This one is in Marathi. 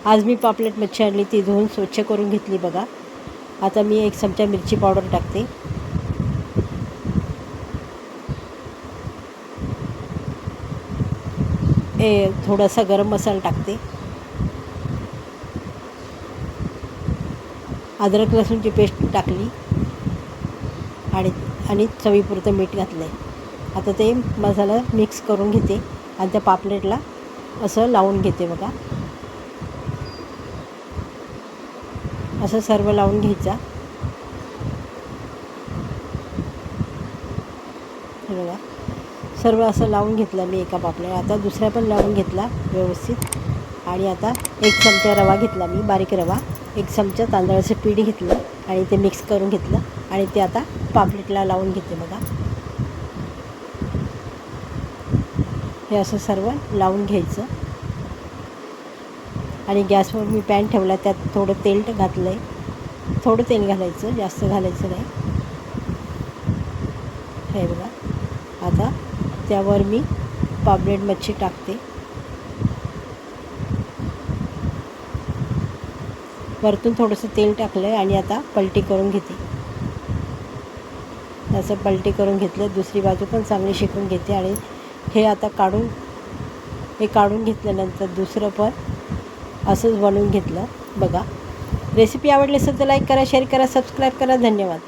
आज मी पापलेट मच्छी आणली, ती धुवून स्वच्छ करून घेतली बघा. आता मी 1 चमचा मिरची पावडर टाकते. थोडासा गरम मसाला टाकते. अद्रक लसूणची पेस्ट टाकली आणि चवीपुरतं मीठ घातलं आहे. आता ते मसाला मिक्स करून घेते आणि त्या पापलेटला असं लावून घेते बघा. असं सर्व लावून घ्यायचा. हे बघा, सर्व असं लावून घेतलं मी एका पापलेट. आता दुसरा पण लावून घेतला व्यवस्थित. आणि आता 1 चमचा रवा घेतला मी, बारीक रवा. 1 चमचा तांदळाचं पीठ घेतलं आणि ते मिक्स करून घेतलं आणि ते आता पापलेटला लावून घेते बघा. हे असं सर्व लावून घ्यायचं. आणि गॅसवर मी पॅन ठेवला, त्यात थोडं तेल घातलं आहे. थोडं तेल घालायचं, जास्त घालायचं नाही. हे बघा, आता त्यावर मी पापलेट मच्छी टाकते. वरतून थोडंसं तेल टाकलं आहे आणि आता पलटी करून घेते. असं पलटी करून घेतलं. दुसरी बाजू पण चांगली शेकून घेते. आणि हे आता काढून घेतल्यानंतर दुसरं पण असंच बनवून घेतलं बघा. रेसिपी आवडली असेल तर लाईक करा, शेअर करा, सबस्क्राईब करा. धन्यवाद.